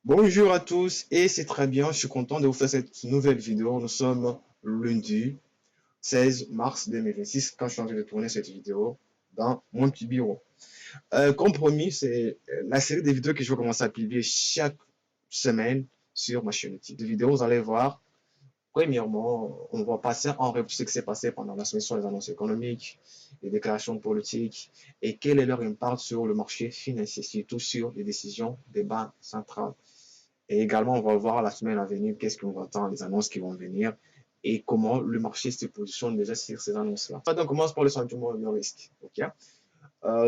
Bonjour à tous et c'est très bien, je suis content de vous faire cette nouvelle vidéo. Nous sommes lundi 16 mars 2026 quand je suis en train de tourner cette vidéo dans mon petit bureau. Comme promis, c'est la série de vidéos que je vais commencer à publier chaque semaine sur ma chaîne YouTube. De vidéos, vous allez voir. Premièrement, on va passer en revue ce qui s'est passé pendant la semaine sur les annonces économiques, les déclarations politiques et quel est leur impact sur le marché financier, surtout sur les décisions des banques centrales. Et également, on va voir la semaine à venir qu'est-ce qu'on va attendre, les annonces qui vont venir et comment le marché se positionne déjà sur ces annonces-là. Donc, on commence par le sentiment de risque. Okay?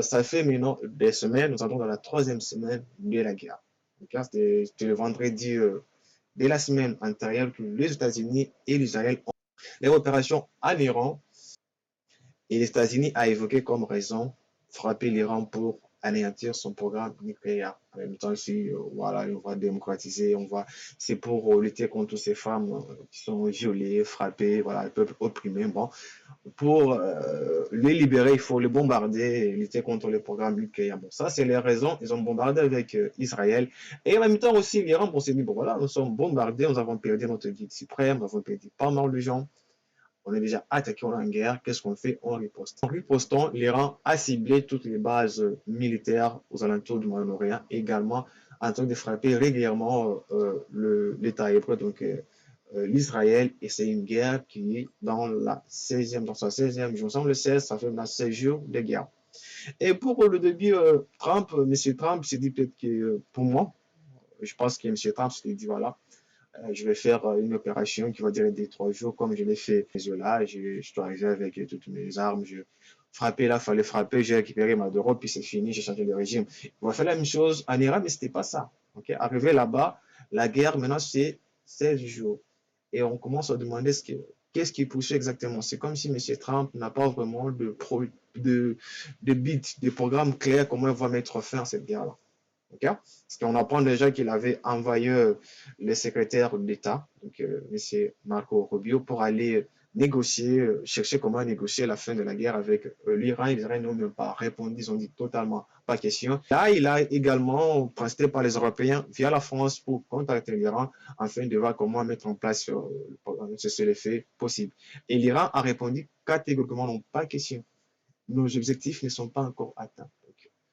Ça fait maintenant des semaines, nous entrons dans la troisième semaine de la guerre. Okay? C'était le vendredi de la semaine antérieure que les États-Unis et l'Israël ont les opérations en Iran et les États-Unis a évoqué comme raison frapper l'Iran pour anéantir son programme nucléaire. En même temps, si voilà, on va démocratiser, c'est pour lutter contre ces femmes qui sont violées, frappées, voilà, le peuple opprimé. Bon, pour les libérer, il faut les bombarder et lutter contre le programme nucléaire. Bon, ça, c'est les raisons. Ils ont bombardé avec Israël. Et en même temps aussi, l'Iran, on s'est dit, bon voilà, nous sommes bombardés, nous avons perdu notre guide suprême, nous avons perdu pas mal de gens. On est déjà attaqué, on est en guerre. Qu'est-ce qu'on fait? On riposte. En ripostant, l'Iran a ciblé toutes les bases militaires aux alentours du Moyen-Orient, également en train de frapper régulièrement l'État hébreu, donc l'Israël, et c'est une guerre qui est dans sa 16e jour. Le 16, ça fait maintenant 16 jours de guerre. Et pour le début, M. Trump s'est dit peut-être que pour moi, je pense que M. Trump s'est dit voilà, je vais faire une opération qui va durer des 3 jours, comme je l'ai fait là. Je suis arrivé avec toutes mes armes. Je frappais là, fallait frapper. J'ai récupéré ma drogue, puis c'est fini. J'ai changé de régime. On va faire la même chose en Iran, mais c'était pas ça. Okay? Arrivé là-bas, la guerre maintenant c'est 16 jours. Et on commence à demander qu'est-ce qui poussait exactement. C'est comme si M. Trump n'a pas vraiment de bit, de programme clair comment il va mettre fin à cette guerre-là. Okay? Parce qu'on apprend déjà qu'il avait envoyé le secrétaire d'État, donc M. Marco Rubio, pour aller négocier, chercher comment négocier la fin de la guerre avec l'Iran. Les Iraniens n'ont même pas répondu, ils ont dit totalement pas question. Là, il a également présenté par les Européens via la France pour contacter l'Iran afin de voir comment mettre en place ce cessez-le-feu possible. Et l'Iran a répondu catégoriquement non, pas question. Nos objectifs ne sont pas encore atteints.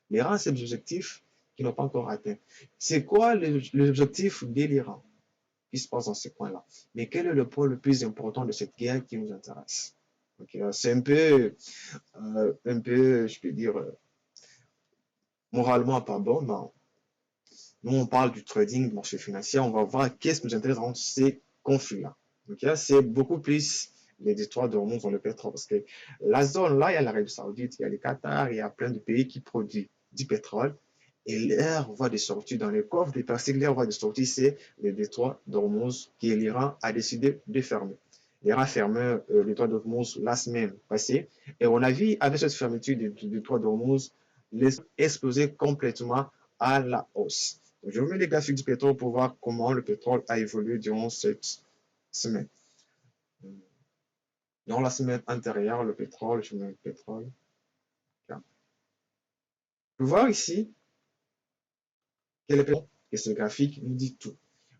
L'Iran a ces objectifs qui n'ont pas encore atteints. C'est quoi l'objectif de l'Iran qui se passe dans ce point-là? Mais quel est le point le plus important de cette guerre qui nous intéresse? Okay, c'est un peu, je peux dire, moralement pas bon. Non. Nous, on parle du trading, du marché financier. On va voir qu'est-ce qui nous intéresse dans ces conflits-là. Okay, c'est beaucoup plus les détroits d'Ormuz dans le pétrole. Parce que la zone là, il y a l'Arabie Saoudite, il y a le Qatar, il y a plein de pays qui produisent du pétrole. Et l'air voie de sortie dans les coffres des personnes, l'air voie de sortie, c'est le détroit d'Ormuz que l'Iran a décidé de fermer. L'Iran a fermé le détroit d'Ormuz la semaine passée. Et on a vu, avec cette fermeture du détroit d'Ormuz, exploser complètement à la hausse. Donc, je vous mets les graphiques du pétrole pour voir comment le pétrole a évolué durant cette semaine. Dans la semaine antérieure, le pétrole, je mets le pétrole. Vous pouvez voir ici que le pétrole, et ce graphique nous dit tout.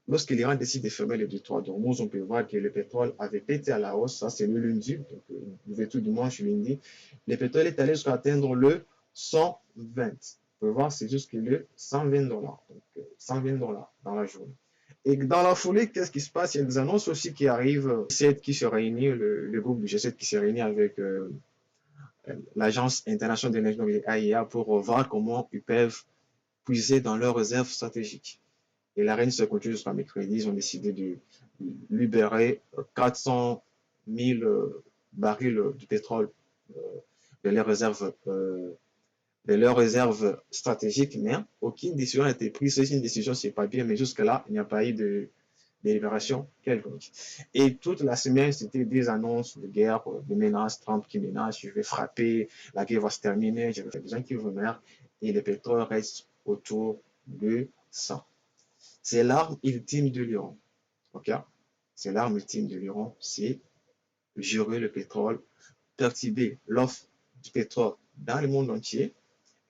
Lorsque l'Iran décide de fermer les détroits d'Ormuz, on peut voir que le pétrole avait pété à la hausse. Ça, c'est le lundi, donc l'ouverture du dimanche lundi. Le pétrole est allé jusqu'à atteindre le 120. Vous pouvez voir, c'est jusqu'à le 120 $. Donc, 120 $ dans la journée. Et dans la foulée, qu'est-ce qui se passe? Il y a des annonces aussi qui arrivent. G7 qui se réunit, le groupe du G7 qui se réunit avec l'Agence internationale d'énergie, donc AIA, pour voir comment ils peuvent puiser dans leurs réserves stratégiques. Et la reine se continue jusqu'à mercredi. Ils ont décidé de libérer 400 000 barils de pétrole de leurs réserves stratégiques, mais aucune décision n'a été prise. C'est une décision sur papier, mais jusque-là, il n'y a pas eu de délibération quelconque. Et toute la semaine, c'était des annonces de guerre, de menaces, Trump qui menace, je vais frapper, la guerre va se terminer, je vais faire des gens qui vont mourir, et le pétrole reste autour de 100. C'est l'arme ultime de l'Iran. Okay? C'est l'arme ultime de l'Iran, c'est gérer le pétrole, perturber l'offre du pétrole dans le monde entier,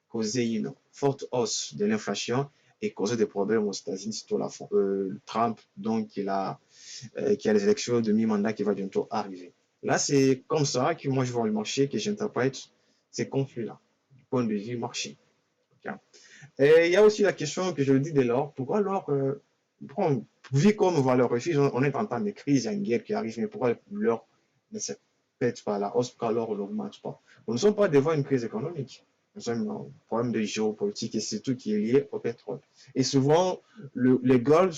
causer une forte hausse de l'inflation et causer des problèmes aux États-Unis, surtout Trump, donc qui a les élections de mi-mandat qui va bientôt arriver. Là, c'est comme ça que moi je vois le marché, que j'interprète ces conflits-là, du point de vue marché. Okay. Et il y a aussi la question que je dis de l'or. Pourquoi l'or, vu comme valeur refuge, on est en temps de crise, il y a une guerre qui arrive, mais pourquoi l'or ne se pète pas la hausse, pourquoi l'or n'augmente pas? Nous ne sommes pas devant une crise économique. Nous sommes un problème de géopolitique et c'est tout qui est lié au pétrole. Et souvent, le gold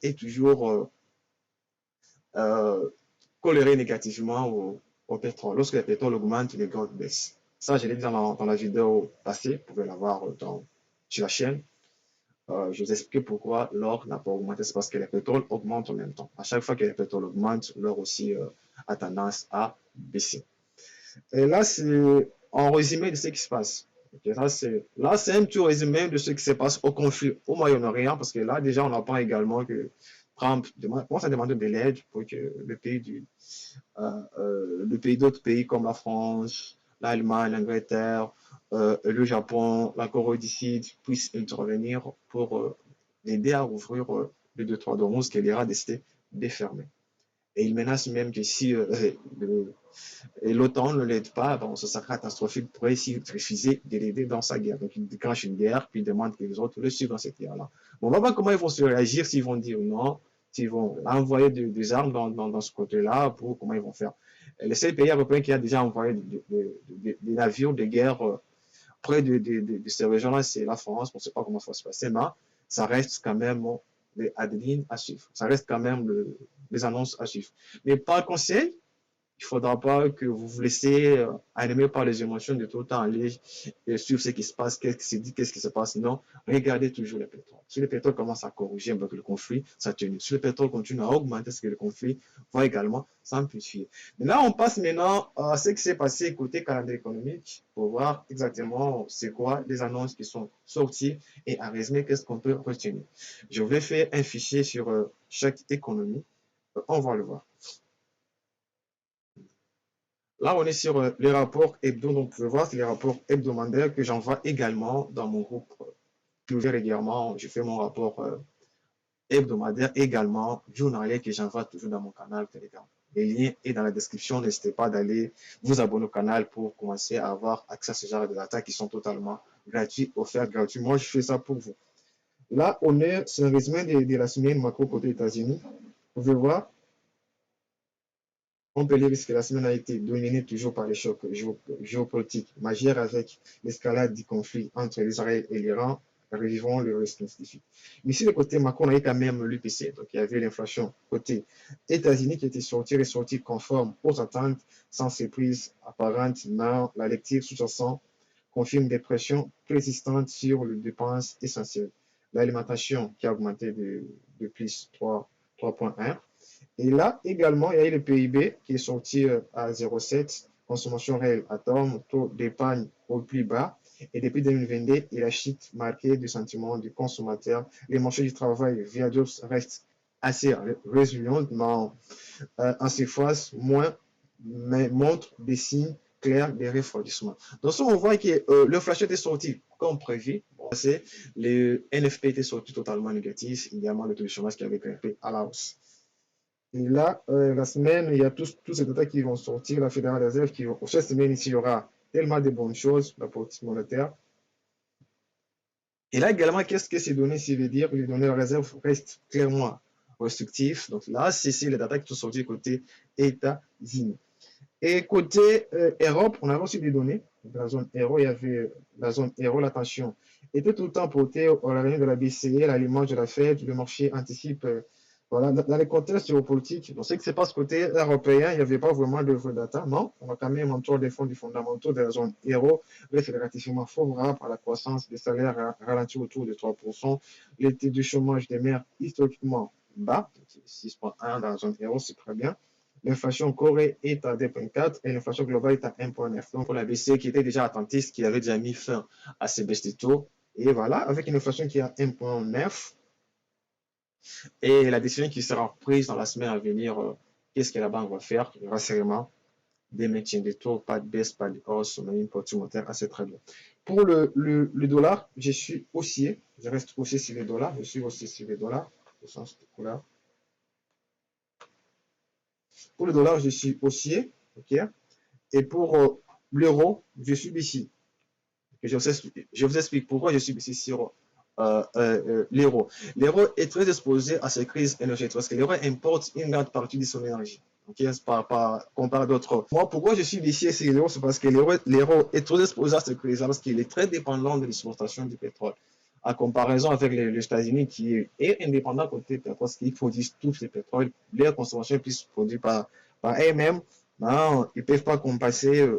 est toujours euh, coléré négativement au pétrole. Lorsque le pétrole augmente, le gold baisse. Ça, je l'ai dit dans la vidéo passée, vous pouvez la voir sur la chaîne. Je vous explique pourquoi l'or n'a pas augmenté. C'est parce que le pétrole augmente en même temps. À chaque fois que le pétrole augmente, l'or aussi a tendance à baisser. Et là, c'est en résumé de ce qui se passe. Okay, là, c'est un petit résumé de ce qui se passe au conflit au Moyen-Orient, parce que là, déjà, on apprend également que Trump commence à demander de l'aide pour que le pays d'autres pays comme la France, l'Allemagne, l'Angleterre, le Japon, la Corée du Sud puissent intervenir pour l'aider à ouvrir le détroit d'Ormuz que l'Iran a décidé de fermer. Et il menace même que si l'OTAN ne l'aide pas, bon, ce sera catastrophique pour essayer de refuser de l'aider dans sa guerre. Donc il déclenche une guerre, puis il demande que les autres le suivent dans cette guerre-là. Bon, on va voir comment ils vont se réagir, s'ils vont dire non, s'ils vont envoyer des armes dans ce côté-là, pour comment ils vont faire. Le seul pays européen qui a déjà envoyé des navires de guerre près de ces régions-là, c'est la France. On ne sait pas comment ça va se passer, mais ça reste quand même les Adeline à suivre. Ça reste quand même les annonces à suivre. Mais par conseil, il ne faudra pas que vous vous laissez animer par les émotions de tout le temps aller suivre ce qui se passe, qu'est-ce qui se dit, qu'est-ce qui se passe. Non, regardez toujours le pétrole. Si le pétrole commence à corriger avec le conflit, ça tenue. Si le pétrole continue à augmenter, c'est que le conflit va également s'amplifier. Là, on passe maintenant à ce qui s'est passé côté calendrier économique pour voir exactement c'est quoi les annonces qui sont sorties et à résumer qu'est-ce qu'on peut retenir. Je vais faire un fichier sur chaque économie. On va le voir. Là, on est sur les rapports hebdo. Donc, vous pouvez voir, c'est les rapports hebdomadaires que j'envoie également dans mon groupe privé régulièrement. Je fais mon rapport hebdomadaire également, journalier que j'envoie toujours dans mon canal Telegram. Les liens sont dans la description. N'hésitez pas d'aller vous abonner au canal pour commencer à avoir accès à ce genre de data qui sont totalement gratuits, offerts gratuits. Moi, je fais ça pour vous. Là, on est sur un résumé de la semaine macro côté États-Unis. Vous pouvez voir, on peut dire que la semaine a été dominée toujours par les chocs géopolitiques majeurs avec l'escalade du conflit entre Israël et l'Iran. Revivons le risque spécifique. Mais ici, le côté macro, on a eu quand même l'UPC. Donc, il y avait l'inflation côté États-Unis qui était ressortie conforme aux attentes, sans surprise apparente. Mais la lecture sous-jacente confirme des pressions persistantes sur les dépenses essentielles. L'alimentation qui a augmenté de plus 3,1. Et là, également, il y a eu le PIB qui est sorti à 0,7, consommation réelle à terme, taux d'épargne au plus bas. Et depuis 2022, il a chute marquée du sentiment du consommateur. Les marchés du travail via Jobs restent assez résilients, mais en surface, moins, mais montrent des signes clairs de refroidissement. Donc, ça, on voit que le flash était sorti comme prévu. Bon, le NFP était sorti totalement négatif. Également, le taux de chômage qui avait grimpé à la hausse. Et là, la semaine, il y a tous ces data qui vont sortir, la Fédérale Réserve qui vont. Cette semaine, ici, il y aura tellement de bonnes choses, la politique monétaire. Et là également, qu'est-ce que ces données veut dire? Les données de la réserve restent clairement restrictives. Donc là, c'est les data qui sont sorties côté États-Unis. Et côté Europe, on a aussi des données. Dans la zone euro, il y avait la zone euro, la tension était tout le temps portée au réunion de la BCE, à l'image de la Fed, le marché anticipe. Voilà, dans les contextes géopolitiques, on sait que c'est pas ce côté européen, il n'y avait pas vraiment de vraies data, non, on a quand même autour des fonds fondamentaux de la zone euro, reste relativement favorable à la croissance des salaires ralentis autour de 3%, les taux de chômage demeure historiquement bas, 6,1 dans la zone euro, c'est très bien. L'inflation Corée est à 2,4 et l'inflation globale est à 1,9. Donc, pour la BCE qui était déjà attentiste, qui avait déjà mis fin à ces baisses de taux, et voilà, avec une inflation qui est à 1,9, et la décision qui sera prise dans la semaine à venir, qu'est-ce que la banque va faire? Il y aura sûrement des maintiens de taux, pas de baisse, pas de hausse, mais une politique monétaire assez très bien. Pour le dollar, je suis haussier. Je reste haussier sur les dollars. Je suis haussier sur les dollars. Au sens de couleur. Pour le dollar, je suis haussier. OK? Et pour l'euro, je suis baissier. Je vous explique pourquoi je suis baissier sur l'euro. L'euro est très exposé à ces crises énergétiques parce que l'euro importe une grande partie de son énergie. Okay, comparé à d'autres. Moi, pourquoi je suis baissier sur l'euro, c'est parce que l'euro est trop exposé à ces crises parce qu'il est très dépendant de l'exportation du pétrole. À comparaison avec les États-Unis qui est indépendant côté pétrole parce qu'ils produisent tout ce pétrole, leur consommation est plus produite par eux-mêmes. Non, ils ne peuvent pas compenser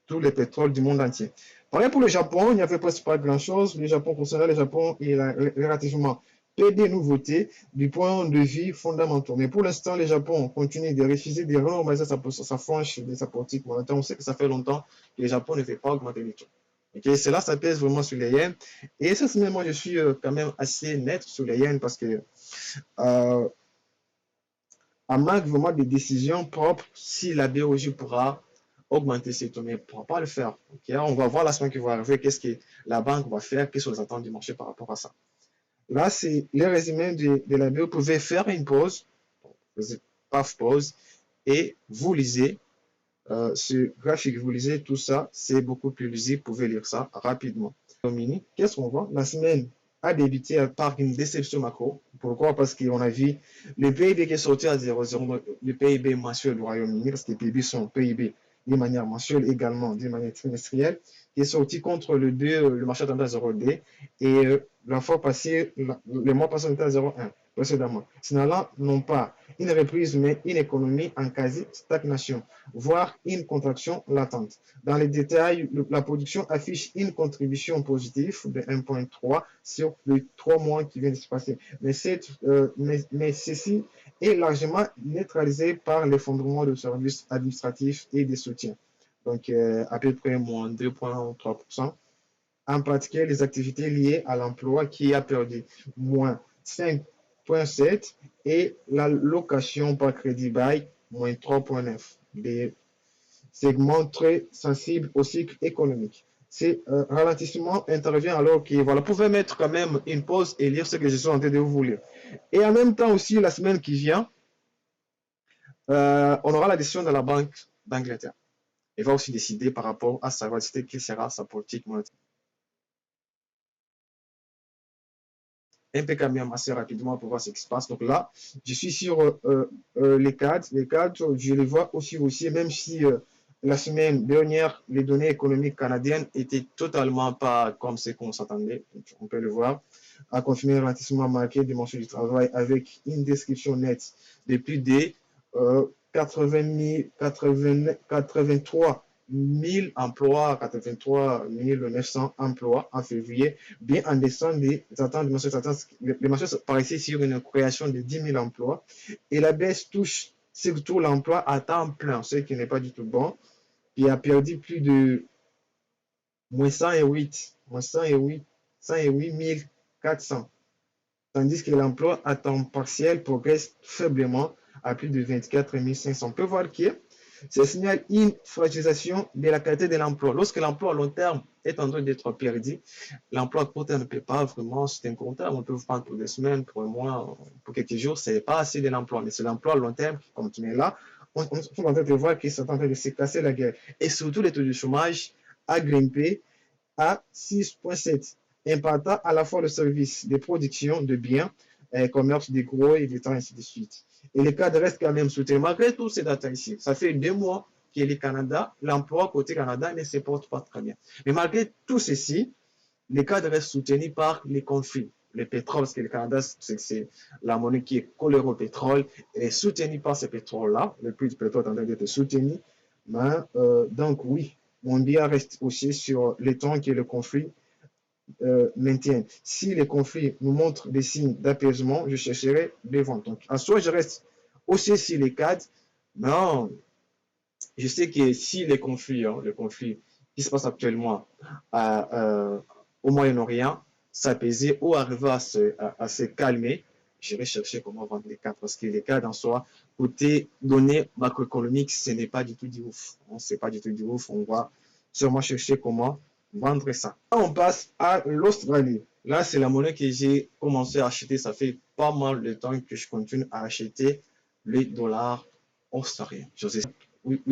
tout le pétrole du monde entier. Pareil pour le Japon, il n'y avait presque pas grand-chose. Le Japon, concernant le Japon, il a relativement peu de nouveautés du point de vue fondamental. Mais pour l'instant, le Japon continue de refuser de renormaliser sa frange de sa politique monétaire. On sait que ça fait longtemps que le Japon ne fait pas augmenter les taux. Okay, cela, ça pèse vraiment sur les yens. Et cette semaine, moi, je suis quand même assez net sur les yens parce que en manque vraiment de décisions propres si la BOJ pourra augmenter ses taux, mais elle ne pourra pas le faire. Okay? On va voir la semaine qui va arriver, qu'est-ce que la banque va faire, quelles sont les attentes du marché par rapport à ça. Là, c'est le résumé de la BO. Vous pouvez faire une pause, paf, pause, et vous lisez ce graphique, vous lisez tout ça, c'est beaucoup plus lisible, vous pouvez lire ça rapidement. Qu'est-ce qu'on voit? La semaine a débuté par une déception macro. Pourquoi? Parce qu'on a vu le PIB qui est sorti à 0,0, le PIB mensuel du Royaume-Uni, parce que les PIB sont PIB de manière mensuelle également, de manière trimestrielle, qui est sorti contre le marché attendait à 0,2 et la fois passée, le mois passé, on était à 0,1 précédemment. Signalant non pas une reprise, mais une économie en quasi-stagnation, voire une contraction latente. Dans les détails, la production affiche une contribution positive de 1,3 sur les 3 mois qui viennent de se passer. Mais ceci est largement neutralisé par l'effondrement de services administratifs et des soutiens. Donc, à peu près moins 2,3%. En particulier, les activités liées à l'emploi qui a perdu moins 5,7 et la location par crédit bail moins 3,9. Des segments très sensibles au cycle économique. Ce ralentissement intervient alors que, voilà, vous pouvez mettre quand même une pause et lire ce que je suis en train de vous lire. Et en même temps aussi, la semaine qui vient, on aura la décision de la Banque d'Angleterre. Elle va aussi décider par rapport à savoir quelle sera sa politique monétaire. Un peu quand même assez rapidement pour voir ce qui se passe. Donc là, je suis sur les cadres. Les cadres, je les vois aussi même si la semaine dernière, les données économiques canadiennes étaient totalement pas comme ce qu'on s'attendait. On peut le voir. A confirmé un ralentissement marqué du marché du travail avec une description nette de plus de 83 000 emplois, 83 900 emplois en février, bien en descendant des attentes du marché. Les marchés paraissaient sur une création de 10 000 emplois et la baisse touche surtout l'emploi à temps plein, ce qui n'est pas du tout bon, qui a perdu plus de moins 108 400, tandis que l'emploi à temps partiel progresse faiblement à plus de 24 500. On peut voir que ça signale une fragilisation de la qualité de l'emploi. Lorsque l'emploi à long terme est en train d'être perdu, l'emploi à court terme ne peut pas vraiment se terme. On peut vous prendre pour des semaines, pour un mois, pour quelques jours, ce n'est pas assez de l'emploi. Mais c'est l'emploi à long terme qui continue là. On est en train de voir qu'ils sont en train de se casser la gueule. Et surtout, le taux de chômage a grimpé à 6,7, impactant à la fois le service de production de biens, commerce de gros et de temps, ainsi de suite. Et le cadre reste quand même soutenu. Malgré tous ces datas ici, ça fait 2 mois que le Canada, l'emploi côté Canada ne se porte pas très bien. Mais malgré tout ceci, le cadre reste soutenu par les conflits. Le pétrole, parce que le Canada, c'est la monnaie qui est collée au pétrole, elle est soutenue par ce pétrole-là. Le prix du pétrole est en train d'être soutenu. Mais, donc, oui, mon bien reste aussi sur les temps que le conflit maintient. Si les conflits nous montrent des signes d'apaisement, je chercherai des ventes. Donc, en soi, je reste aussi sur les cadres. Non, je sais que si les conflits, le conflit qui se passe actuellement au Moyen-Orient, s'apaiser ou arriver à se calmer, j'irai chercher comment vendre les cadres. Parce que les cadres en soi, côté données macroéconomiques, ce n'est pas du tout du ouf. C'est pas du tout du ouf. On va sûrement chercher comment vendre ça. Là, on passe à l'Australie. Là, c'est la monnaie que j'ai commencé à acheter. Ça fait pas mal de temps que je continue à acheter les dollars australiens. Je sais oui,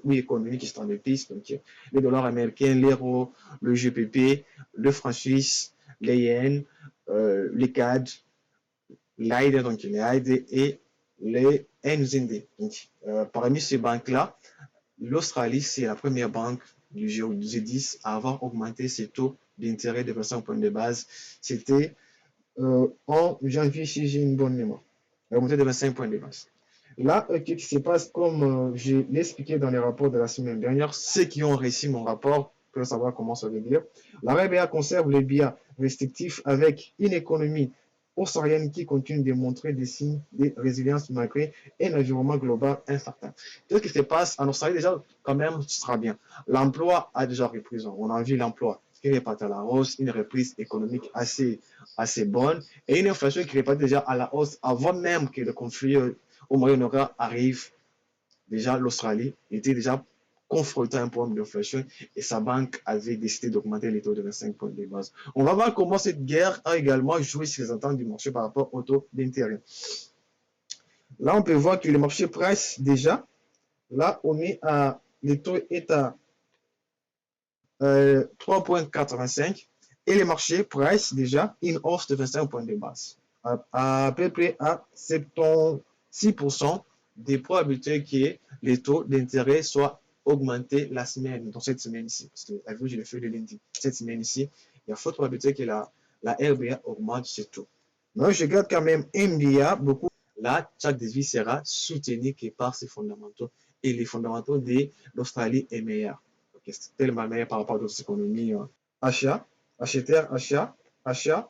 économique qui sont des pistes. Donc, les dollars américains, l'euro, le GBP, le franc suisse, les yens, les CAD, l'AID, donc les AID et les NZD. Donc, parmi ces banques-là, l'Australie, c'est la première banque du G10 à avoir augmenté ses taux d'intérêt de 25 points de base. C'était en janvier, si j'ai une bonne mémoire. Augmenté de 25 points de base. Là, ce qui se passe, comme je l'ai expliqué dans les rapports de la semaine dernière, ceux qui ont réussi mon rapport peuvent savoir comment ça veut dire. La RBA conserve les biais restrictifs avec une économie australienne qui continue de montrer des signes de résilience malgré un environnement global incertain. Qu'est-ce qui se passe en Australie? Déjà, quand même, ce sera bien. L'emploi a déjà repris. On a vu l'emploi qui repart à la hausse, une reprise économique assez bonne et une inflation qui repart déjà à la hausse avant même que le conflit au Moyen-Orient arrive. Déjà, l'Australie était déjà confrontée à un problème d'inflation et sa banque avait décidé d'augmenter les taux de 25 points de base. On va voir comment cette guerre a également joué sur les attentes du marché par rapport aux taux d'intérêt. Là, on peut voir que le marché presse déjà. Là, on est à, le taux est à 3,85 et les marchés pressent déjà une hausse de 25 points de base. À peu près à 76% des probabilités que les taux d'intérêt soient augmentés la semaine, dans cette semaine-ci. Parce que, avec vous, je l'ai fait le lundi. Cette semaine-ci, il y a forte probabilité que la RBA augmente ses taux. Donc, je garde quand même MBA beaucoup. Là, chaque devise sera soutenu par ses fondamentaux. Et les fondamentaux de l'Australie est meilleur. C'est tellement meilleur par rapport à d'autres économies. Achat, acheteur, achat, achat,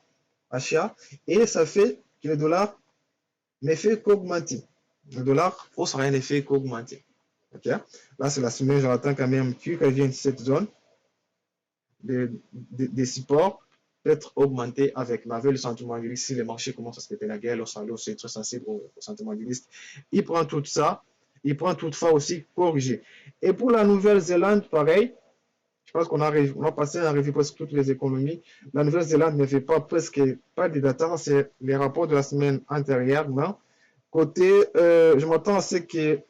achat. Et ça fait que le dollar ne fait qu'augmenter. Le dollar australien ne fait qu'augmenter. Ok. Là, c'est la semaine, j'attends quand même qu'elle vienne de cette zone des supports peut-être augmenté avec le sentiment du risque. Si les marchés commencent à se péter la guerre, l'Australie c'est très sensible au sentiment du risque. Il prend tout ça, il prend toutefois aussi corrigé. Et pour la Nouvelle-Zélande, pareil, je pense qu'on a passé à revue presque toutes les économies. La Nouvelle-Zélande ne fait presque pas de data, c'est les rapports de la semaine antérieure. Non? Côté, je m'attends à ce que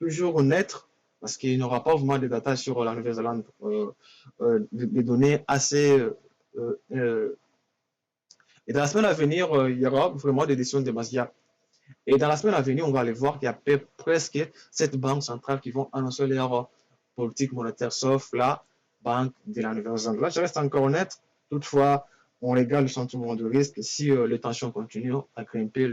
toujours naître, parce qu'il n'y aura pas vraiment de data sur la Nouvelle-Zélande, des données assez. Et dans la semaine à venir, il y aura vraiment des décisions de Mazia. Et dans la semaine à venir, on va aller voir qu'il y a presque 7 banques centrales qui vont annoncer leur politique monétaire, sauf la Banque de la Nouvelle-Zélande. Là, je reste encore honnête. Toutefois, on regarde le sentiment de risque. Si les tensions continuent à grimper,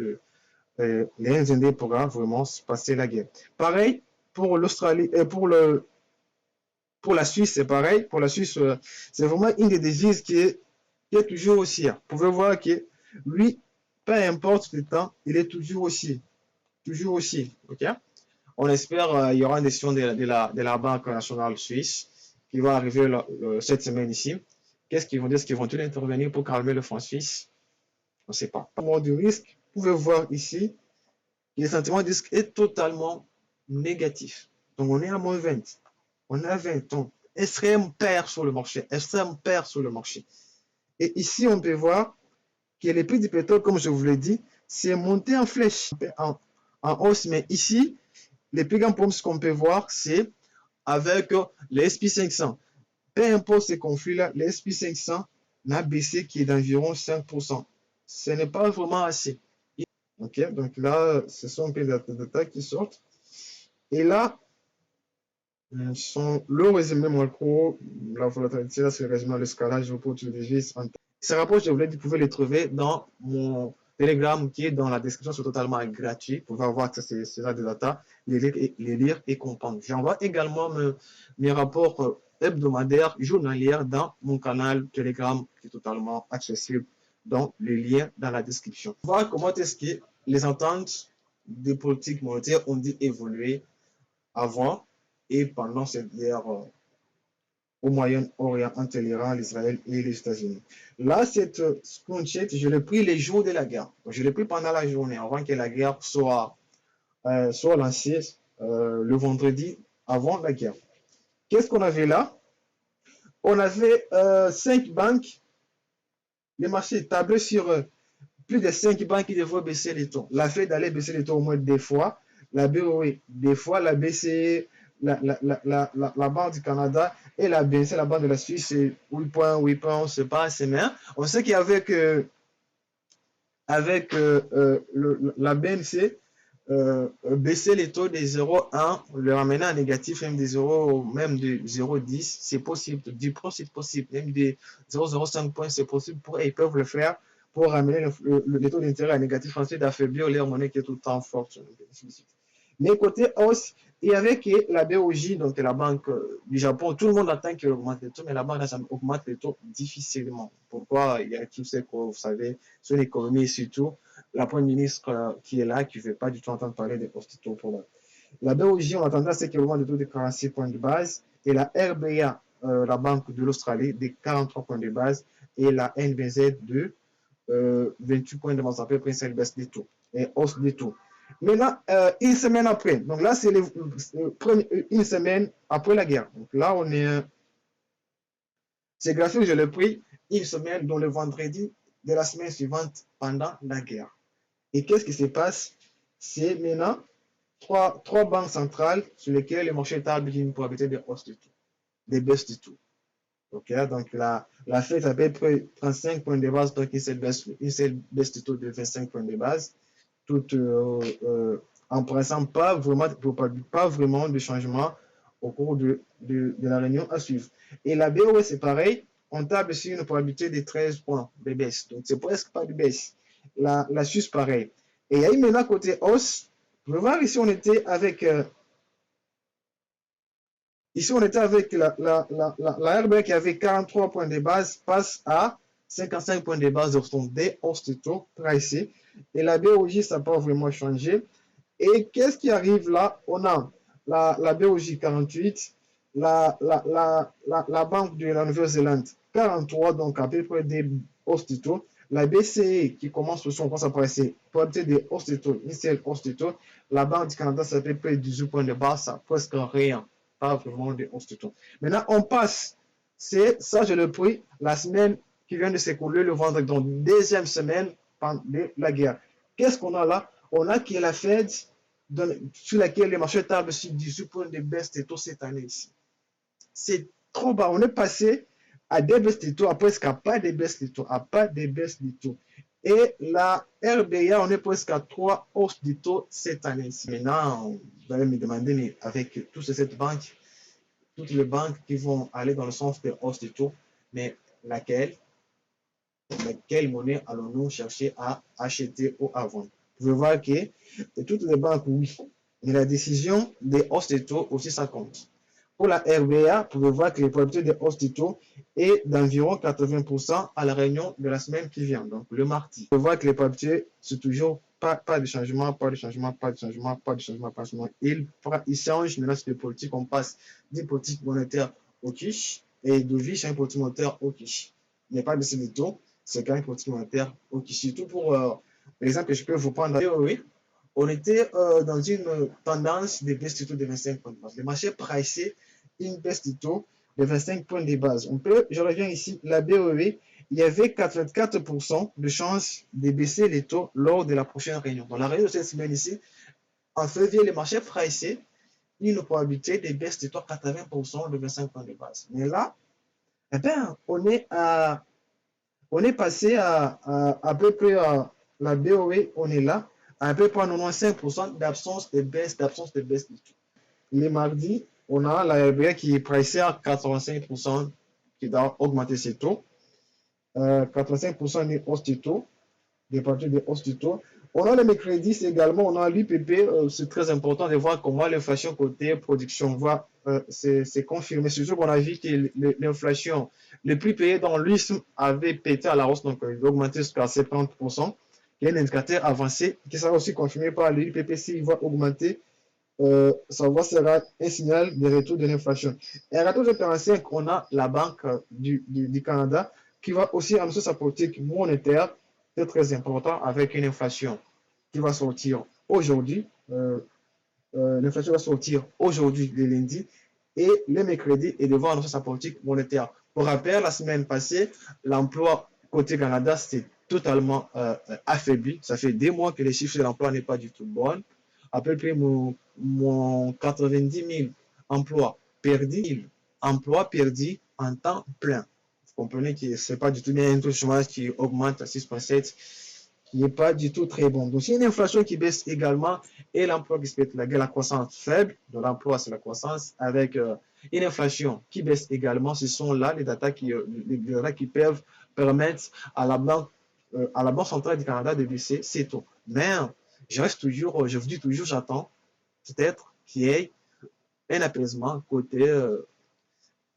les NZD pourra vraiment se passer la guerre. Pareil pour l'Australie et pour la Suisse, c'est pareil. Pour la Suisse, c'est vraiment une des devises qui est toujours aussi. Vous pouvez voir que lui, peu importe le temps, il est toujours aussi. Toujours aussi. Ok? On espère qu'il y aura une décision de la Banque nationale suisse qui va arriver cette semaine ici. Qu'est-ce qu'ils vont dire? Est-ce qu'ils vont-ils intervenir pour calmer le franc suisse? On ne sait pas. Au moment du risque, vous pouvez voir ici, le sentiment de risque est totalement négatif. Donc on est à moins 20. On est à 20. Donc extrême perte sur le marché. Extrême perte sur le marché. Et ici, on peut voir que les prix du pétrole, comme je vous l'ai dit, c'est monté en flèche, en hausse. Mais ici, les plus grands problèmes qu'on peut voir, c'est avec les SP500. Peu importe ce conflit-là, les SP500 n'a baissé qui est d'environ 5%. Ce n'est pas vraiment assez. Ok, donc là, ce sont un peu des détails qui sortent. Et là, le résumé macro, la volatilité, là, c'est le résumé de l'escalage pour tous les devises. Ces rapports, je vous l'ai dit, vous pouvez les trouver dans mon Telegram qui est dans la description, c'est totalement gratuit. Vous pouvez avoir accès à ces data, les lire et comprendre. J'envoie également mes rapports hebdomadaires, journaliers dans mon canal Telegram qui est totalement accessible dans les liens dans la description. On va voir comment est-ce que les ententes de politique monétaire ont dû évoluer avant et pendant cette guerre au Moyen-Orient entre l'Iran, l'Israël et les États-Unis. Là, cette screenshot, je l'ai pris les jours de la guerre. Je l'ai pris pendant la journée, avant que la guerre soit lancée le vendredi avant la guerre. Qu'est-ce qu'on avait là? on avait 5 banques, les marchés tablaient sur plus de 5 banques qui devaient baisser les taux. La Fed allait baisser les taux au moins 2 fois, la BOE 2 fois, la BCE, la Banque du Canada et la BNC, la Banque de la Suisse, c'est 8 points, 8 points, on ne sait pas, c'est bien. On sait qu'avec la BNC, baisser les taux des 0,1, le ramener à négatif, même des 0, même de 0,10, c'est possible. Du pro, c'est possible. Même des 0,05 points, c'est possible. Ils peuvent le faire pour ramener le taux d'intérêt à négatif, ensuite d'affaiblir leur monnaie qui est tout le temps forte. Mais côté hausse, il y avait que la BOJ, donc la banque du Japon, tout le monde attend qu'elle augmente les taux, mais la banque augmente les taux difficilement. Pourquoi? Il y a tout ce que vous savez sur l'économie, surtout la première ministre qui est là, qui ne veut pas du tout entendre parler des hausses de taux pour la BOJ, on attendait à ce qu'elle augmente le taux de 46 points de base, et la RBA, la banque de l'Australie, de 43 points de base, et la NBZ de 28 points de base, à peu près, c'est une baisse des taux, et hausse des taux. Maintenant, une semaine après, donc là, c'est une semaine après la guerre. Donc là, on est. C'est graphique, je l'ai pris une semaine, dont le vendredi de la semaine suivante pendant la guerre. Et qu'est-ce qui se passe? C'est maintenant trois banques centrales sur lesquelles le marché établit une probabilité de hausse de taux, des baisses de taux. Okay, donc la Fed a à peu près 35 points de base, donc une seule baisse de taux de 25 points de base, tout en présent pas vraiment de changement au cours de la réunion à suivre. Et la BOE, c'est pareil, on table sur une probabilité de 13 points de baisse, donc c'est presque pas de baisse. La Suisse, pareil. Et il y a eu maintenant côté hausse, je vais voir ici on était avec la RBA qui avait 43 points de base, passe à 55 points de base, donc sont des hausses de taux pricées. Et la BOJ, ça n'a pas vraiment changé. Et qu'est-ce qui arrive là? On a la BOJ 48, la Banque de la Nouvelle-Zélande 43, donc à peu près des hausses de taux. La BCE qui commence aussi, on pense à passer probabilité des hausses de taux, une seule hausse de taux. La Banque du Canada, c'est à peu près 18 points de base, ça presque rien. Pas vraiment de hausse de taux. Maintenant, on passe. C'est ça, je l'ai pris la semaine qui vient de s'écouler, le vendredi, donc deuxième semaine de la guerre. Qu'est-ce qu'on a là? On a qui est la Fed sur laquelle les marchés tablent sur 18 points de baisse de taux cette année ici. C'est trop bas. On est passé à des baisses de taux, à presque à pas de baisses de taux, à pas de baisses de taux. Et la RBA, on est presque à 3 hausses de taux cette année. Maintenant, vous allez me demander, mais avec toutes ces banques, toutes les banques qui vont aller dans le sens de hausse de taux, mais laquelle monnaie allons-nous chercher à acheter ou à vendre? Vous pouvez voir que de toutes les banques, oui, mais la décision des hausses de taux aussi, ça compte. Pour la RBA, vous pouvez voir que les probabilités de hausse de taux est d'environ 80% à la réunion de la semaine qui vient, donc le mardi. Vous pouvez voir que les probabilités, c'est toujours pas de changement, pas de changement, pas de changement, pas de changement, pas de changement. Il change maintenant sur les politiques, on passe des politiques monétaires au quiche et de vie à une politique monétaire au quiche. Il n'y a pas de baisser de taux, c'est quand même une politique monétaire au quiche. Surtout pour l'exemple que je peux vous prendre. Oui, on était dans une tendance de baisse de taux de 25 points de base. Le marché pricé une baisse de taux de 25 points de base. Je reviens ici, la BOE, il y avait 84% de chances de baisser les taux lors de la prochaine réunion. Dans la réunion de cette semaine ici, en février, le marché pricé une probabilité de baisse de taux 80% de 25 points de base. Mais là, eh bien, on est passé à peu près à la BOE, on est là, à peu près à 95% d'absence de baisse du tout. Les mardis, on a la RBA qui est pricée à 85%, qui doit augmenter ses taux. 85% des hausses de taux, des parties de hausse du taux. On a le mercredi également, on a l'UPP, c'est très important de voir comment l'inflation côté production va c'est confirmé. C'est sûr qu'on a vu que l'inflation, le prix payé dans l'UISM avait pété à la hausse, donc il va augmenter jusqu'à 70%. Il y a un indicateur avancé qui sera aussi confirmé par l'UPP s'il va augmenter. Ça sera un signal de retour de l'inflation. Et à 14h45, on a la Banque du Canada qui va aussi annoncer sa politique monétaire. C'est très important avec une inflation qui va sortir aujourd'hui. L'inflation va sortir aujourd'hui, le lundi, et le mercredi, et devant annoncer sa politique monétaire. Pour rappel, la semaine passée, l'emploi côté Canada, c'était totalement affaibli. Ça fait des mois que les chiffres de l'emploi n'est pas du tout bon. À peu près mon 90 000 emplois perdus, emplois perdus en temps plein. Vous comprenez que ce n'est pas du tout bien un taux de chômage qui augmente à 6,7, qui n'est pas du tout très bon. Donc, c'est une inflation qui baisse également et l'emploi qui se pète la croissance faible. De l'emploi, c'est la croissance avec une inflation qui baisse également. Ce sont là les datas qui peuvent permettre à la Banque centrale du Canada de baisser ses taux. Mais je vous dis toujours, j'attends peut-être qu'il y ait un apaisement côté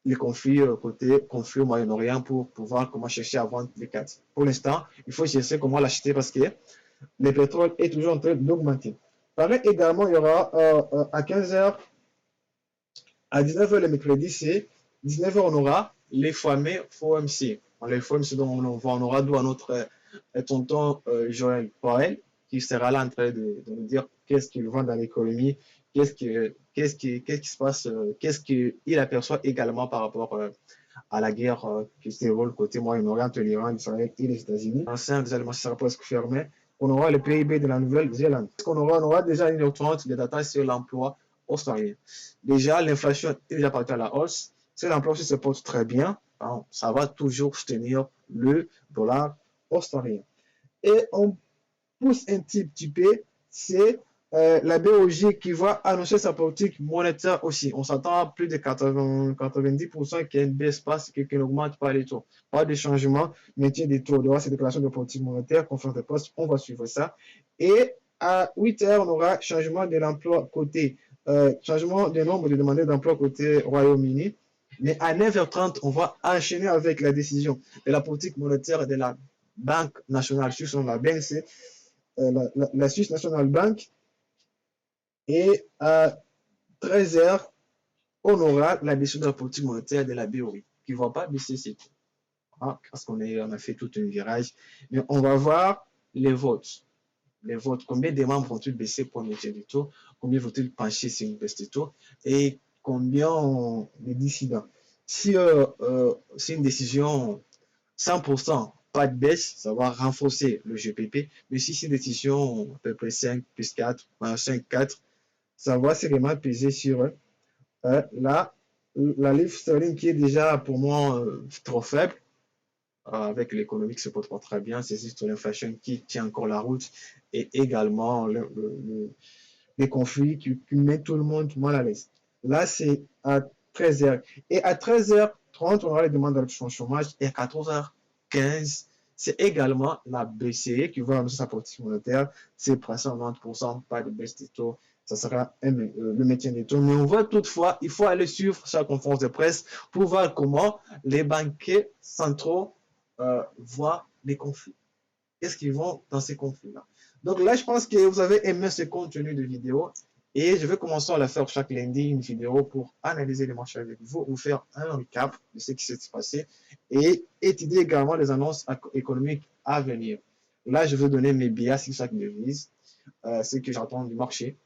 les conflits côté conflit au Moyen-Orient pour pouvoir comment chercher à vendre les cartes. Pour l'instant, il faut chercher comment l'acheter parce que le pétrole est toujours en train d'augmenter. Pareil également, il y aura à 15h, à 19h le mercredi, c'est 19h, on aura les fameux FOMC. Les FOMC dont on aura d'où à notre tonton Joël Poel qui sera là en train de nous dire qu'est-ce qu'il vend dans l'économie, qu'est-ce qui se passe, qu'est-ce qu'il aperçoit également par rapport à la guerre qui se déroule côté Moyen-Orient entre l'Iran, Israël et les États-Unis. L'ancien des Allemands sera presque fermé. On aura le PIB de la Nouvelle-Zélande. On aura déjà 1h30 de data sur l'emploi australien. Déjà, l'inflation est déjà partie à la hausse. Si l'emploi se porte très bien, ça va toujours soutenir le dollar australien. Et on pousse un petit peu, c'est la BOJ qui va annoncer sa politique monétaire aussi. On s'attend à plus de 90% qu'elle ne baisse pas, qu'elle n'augmente pas les taux. Pas de changement, maintien des taux. Il y aura ces déclarations de politique monétaire, conférence de presse, on va suivre ça. Et à 8h, on aura changement de l'emploi côté, changement du nombre de demandeurs d'emploi côté Royaume-Uni. Mais à 9h30, on va enchaîner avec la décision de la politique monétaire de la Banque nationale suisse, la BNC, la Swiss National Bank. Et à 13h, on aura la décision de la politique monétaire de la BOI, qui ne va pas baisser ses taux. Parce qu'on a fait tout un virage. Mais on va voir les votes. Les votes, combien de membres vont-ils baisser pour le maintien du taux? Combien vont-ils pencher sur une baisse des taux? Et combien les dissidents? Si c'est une décision 100%, pas de baisse, ça va renforcer le GPP. Mais si c'est une décision à peu près 5 plus 4, 5, 4, ça va sérieusement peser sur la livre sterling qui est déjà pour moi trop faible. Avec l'économie qui se porte pas très bien, c'est juste l'inflation qui tient encore la route et également les conflits qui mettent tout le monde mal à l'aise. Là, c'est à 13h. Et à 13h30, on aura les demandes d'adoption chômage et à 14h15, c'est également la BCE qui va annoncer sa politique monétaire. C'est presque 90%, pas de baisse des taux. Ça sera le maintien des taux. Mais on voit toutefois, il faut aller suivre sa conférence de presse pour voir comment les banquiers centraux voient les conflits. Qu'est-ce qu'ils vont dans ces conflits-là? Donc là, je pense que vous avez aimé ce contenu de vidéo et je vais commencer à la faire chaque lundi, une vidéo pour analyser les marchés avec vous, vous faire un recap de ce qui s'est passé et étudier également les annonces économiques à venir. Là, je vais donner mes biais sur chaque devise, ce que j'entends du marché